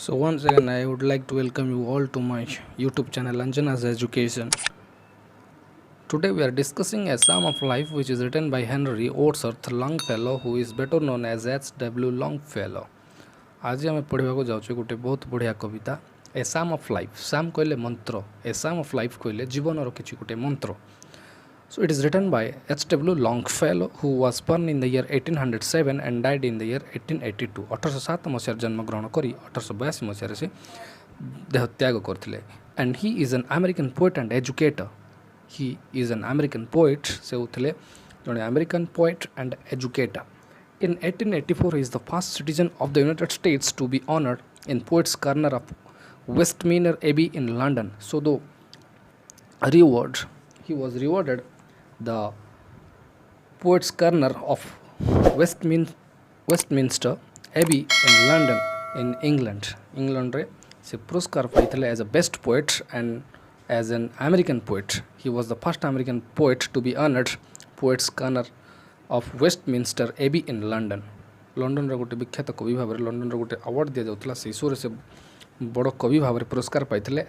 So once again, I would like to welcome you all to my YouTube channel Anjanas Education. Today we are discussing a Psalm of Life which is written by Henry Stoddard Longfellow, who is better known as H.W. Longfellow. आज आम पढ़ा जाऊँ गोटे बहुत बढ़िया कविता ए psalm of life. साम कहले मंत्र, ए साम ऑफ लाइफ कहले जीवन कि गोटे मंत्र. So it is written by H.W. Longfellow, who was born in the year 1807 and died in the year 1882. 1807 मसीह जन्म ग्रहण करी 1882 मसीह से देह त्याग करथिले. And he is an American poet and educator. He is an American poet से उथले जने American poet and educator. In 1884 he is the first citizen of the United States to be honored in Poets' Corner of Westminster Abbey in London. So the reward, he was rewarded the Poets' Corner of Westminster Abbey in London in England. England रे से पुरस्कार पाइथिले as a best poet and as an American poet. He was the first American poet to be honored Poets' Corner of Westminster Abbey in London. London रे गोटे विख्यात कवि भाव London रे गोटे अवार्ड दिया जाउतला से ईश्वर से बड़ कवि भाव पुरस्कार पाइथिले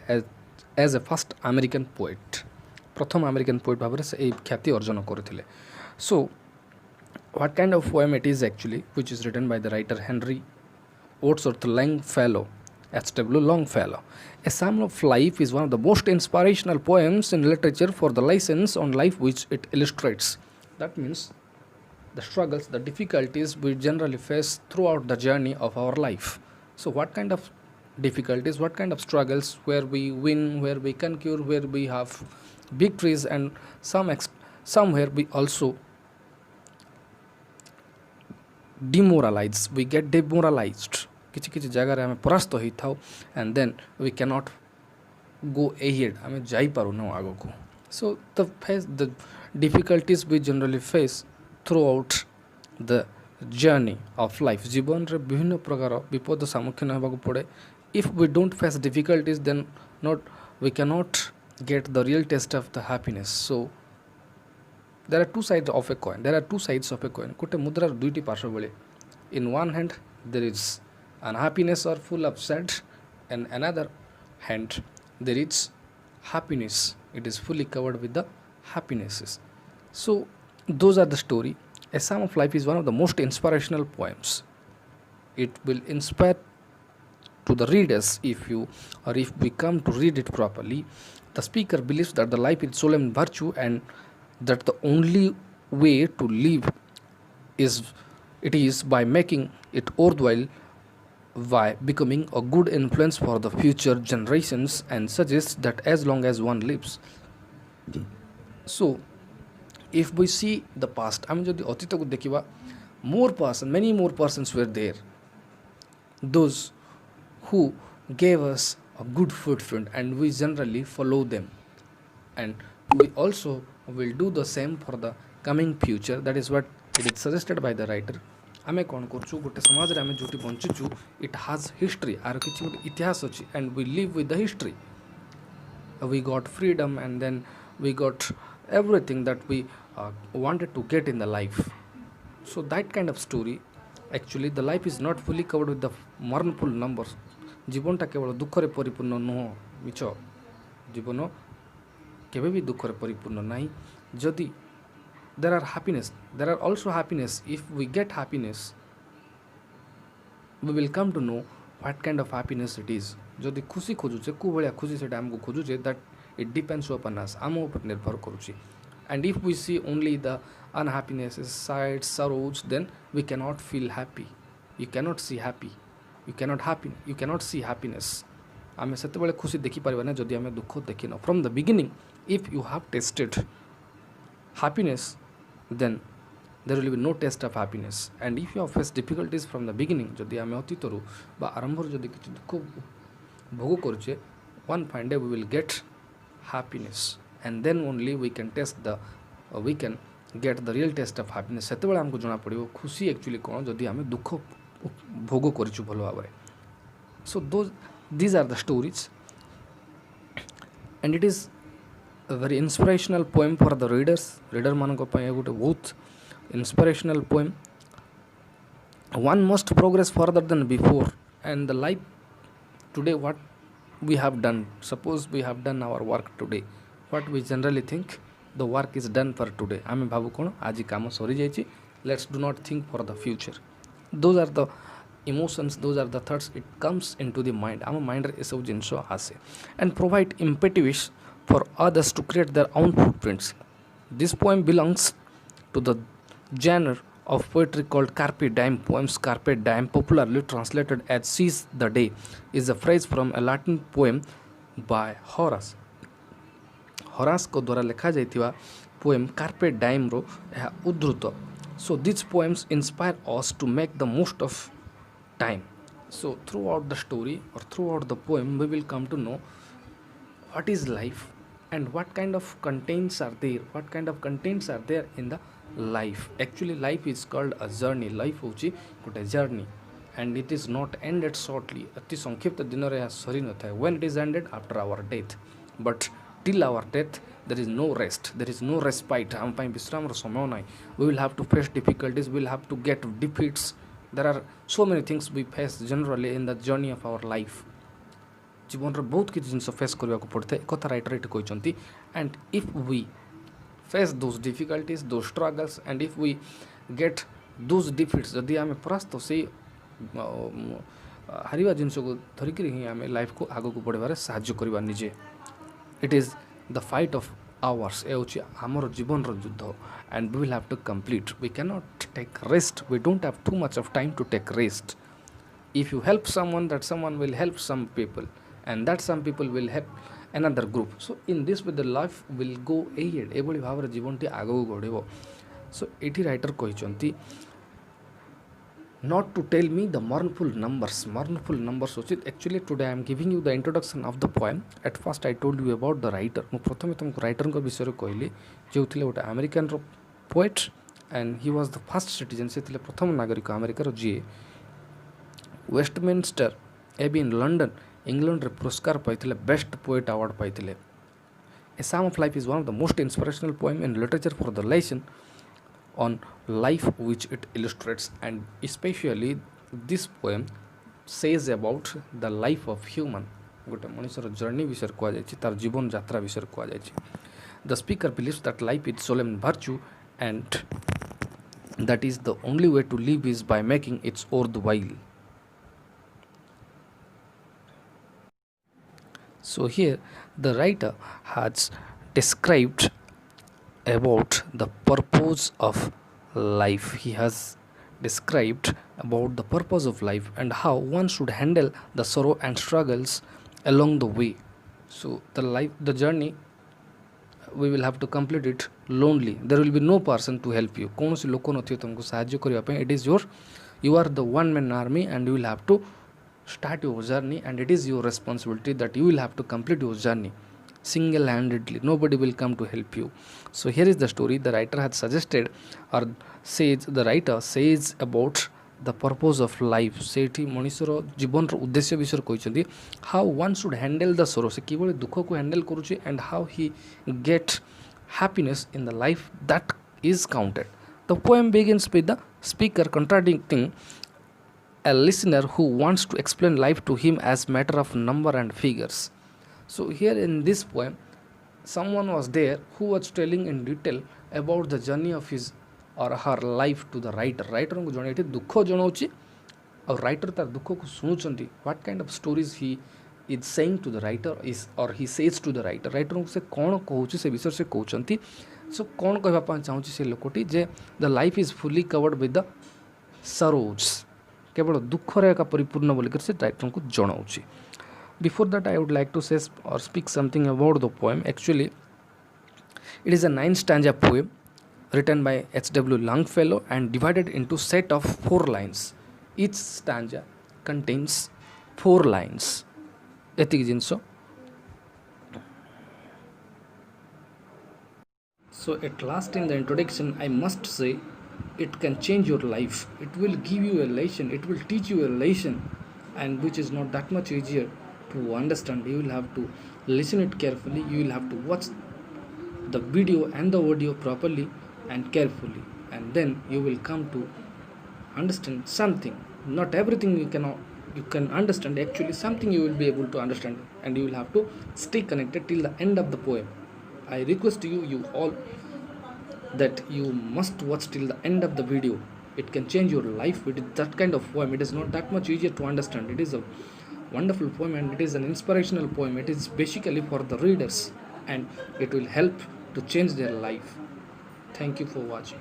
as a first American poet. प्रथम अमेरिकन पोएट भाव से यही ख्याति अर्जन करथिले. So what kind of poem it is actually which is written by the writer Henry Wordsworth Longfellow, H.W. Longfellow. A Psalm of Life is one of the most inspirational poems in literature for the lessons on life which it illustrates. That means the struggles, the difficulties we generally face throughout the journey of our life. So what kind of difficulties, what kind of struggles, where we win, where we conquer, where we have victories, and somewhere we also demoralized, we get demoralized. किछि किछि जगह रे हमें परास्त होई थाउ and then we cannot go ahead, हमें जाई पारू न आगो को. So the difficulties we generally face throughout the journey of life. जीवन रे विभिन्न प्रकार विपद सम्मुखीन हेबाकु पड़े. If we don't face difficulties, then we cannot get the real taste of the happiness. So there are two sides of a coin. गोटे मुद्रार दुईटी पार्श्व बेले. In one hand there is unhappiness or full of sad, and another hand there is happiness, it is fully covered with the happinesses. So those are the story. A Psalm of Life is one of the most inspirational poems. It will inspire to the readers if we come to read it properly. The speaker believes that the life is solemn virtue and that the only way to live is by making it worthwhile, by becoming a good influence for the future generations, and suggests that as long as one lives. So if we see the past, I mean jodi atita ko dekiba, many more persons were there, those who gave us a good footprint, and we generally follow them, and we also will do the same for the coming future. That is what it is suggested by the writer. आमे कौन करछु गोटे समाज रे आमे जोटी बंचुछु, it has history, आर किछि गोटे इतिहास अछि, and we live with the history. We got freedom, and then we got everything that we wanted to get in the life. So that kind of story, actually the life is not fully covered with the mournful numbers. जीवनटा केवल दुख रे परिपूर्ण नुह, मिछ जीवन केबे भी दुख रे परिपूर्ण नाही. जदि there are happiness, there are also happiness. If we get happiness, we will come to know what kind of happiness it is. जदि खुशी खोजुचे को भलिया खुशी सेटा हमको खोजुचे, that it depends upon us, आम ऊपर निर्भर करूची. And if we see only the unhappinesses, sides, sorrows, then we cannot feel happy. You cannot see happy, you cannot see happiness. आमे सेते बेले खुशी देखि परबा ना जदि आमे दुख देखि न. From the beginning, if you have tasted happiness, then there will be no taste of happiness. And if you have faced difficulties from the beginning, जदि आमे अतीतरु बा आरंभर जदि किछि दुख भोग करूचे, one fine day we will get happiness, and then only we can get the real taste of happiness. सेते बेले हमको जणा पड़िबो खुशी एक्चुअली कोन जदि आमे दुख भोग करिछु भलो भाबरे. So these are the stories, and it is a very inspirational poem for the readers. Reader manko pai gote बहुत inspirational poem. One must progress further than before, and the life today what we have done. Suppose we have done our work today, what we generally think, the work is done for today. ଆମେ ଭାବୁ କ'ଣ ଆଜି କାମ ସରିଯାଇଛି, let's do not think for the future. Those are the emotions, those are the thoughts, it comes into the mind. ଆମ ମାଇଣ୍ଡରେ ଏସବୁ ଜିନିଷ ଆସେ and provide impetus for others to create their own footprints. This poem belongs to the genre of poetry called carpe diem poems. Carpe diem, popularly translated as seize the day, is a phrase from a Latin poem by Horace. Horace को द्वारा लिखा जाइथिबा poem carpe diem रो यह उद्धृत. So these poems inspire us to make the most of time. So throughout the story or throughout the poem we will come to know what is life and what kind of contents are there, what kind of contents are there in the life. Actually life is called a journey. Life होची गोटे journey and it is not ended shortly. अति संक्षिप्त दिन रे सरी न थाए. When it is ended? After our death. But till our death there is no rest, there is no respite. हम ପାଇଁ विश्राम ର समय नाही. We will have to face difficulties, we will have to get defeats. There are so many things we face generally in the journey of our life. जीवन रे बहुत किछि जिंस फेस करबा को पड़ते कथा राइटर एट कहचंती. And if we face those difficulties, those struggles, and if we get those defeats, जदि आमे परास्त से हारिबा जिंस को धरिक ही आमे लाइफ को आगो को बढ़ेबारे साहाय्य करबा निजे. It is the fight of ours. ए होची हमर जीवन रो युद्ध and we will have to complete. We cannot take rest. We don't have too much of time to take rest. If you help someone, that someone will help some people and that some people will help another group. So in this way the life will go ahead. एबोली भाव रे जीवन T आगो गढेबो. So एठी writer कहिचंती not to tell me the mournful numbers. Mournful numbers उचित. Actually today I am giving you the introduction of the poem. At first I told you about the writer. मु प्रथमे तुमको writer को विषय रे कहली जे उथिले गोटे अमेरिकन रो poet and he was the first citizen. से थिले प्रथम नागरिक अमेरिका रो जे Westminster Abbey in London England रे पुरस्कार पाइथिले बेस्ट पोएट अवार्ड पाइथिले. A Psalm of Life is one of the most inspirational poem in literature for the lesson on life which it illustrates, and especially this poem says about the life of human. गोटे मनुष्यर journey विषय कह जाय तार जीवन यात्रा विषय कह जाय. The speaker believes that life is solemn virtue and that is the only way to live is by making its worthwhile. So here the writer has described about the purpose of life. He has described about the purpose of life and how one should handle the sorrow and struggles along the way. So the journey, we will have to complete it lonely. There will be no person to help you. कौन सी लोक नथियो तुमको साहाय्य करिया पे. It is you are the one man army and you will have to start your journey and it is your responsibility that you will have to complete your journey single-handedly. Nobody will come to help you. So here is the story the writer has suggested or says. The writer says about the purpose of life. सेठी मनुष्यर जीवन रो उद्देश्य विषय कहछंती how one should handle the sorrow. से किबळे दुख को handle करूची and how he get happiness in the life that is counted. The poem begins with the speaker contradicting a listener who wants to explain life to him as matter of number and figures. So here in this poem someone was there who was telling in detail about the journey of his or her life to the writer. Writer को जणे एठी दुख जणाउची और writer तार दुख को सुनुचंती. What kind of stories he is saying to the writer is or he says to the writer. Writer को से कोन कहउची से विषय से कहउचंती. So कोन कहबा पा चाहउची से लोकटी जे the life is fully covered with the sorrows. केवल दुख रे का परिपूर्ण बोली कर से राइटर को जणाउची. Before that I would like to say or speak something about the poem. Actually it is a 9-stanza poem written by H.W. Longfellow and divided into set of 4 lines. Each stanza contains 4 lines. एतिक jeans. So at last in the introduction I must say it can change your life. It will give you a lesson. It will teach you a lesson and which is not that much easier to understand. You will have to listen it carefully. You will have to watch the video and the audio properly and carefully, and then you will come to understand something. Not everything you cannot you can understand, actually something you will be able to understand, and you will have to stay connected till the end of the poem. I request you all that you must watch till the end of the video. It can change your life. It is that kind of poem. It is not that much easier to understand. It is a wonderful poem, and it is an inspirational poem. It is basically for the readers, and it will help to change their life. Thank you for watching.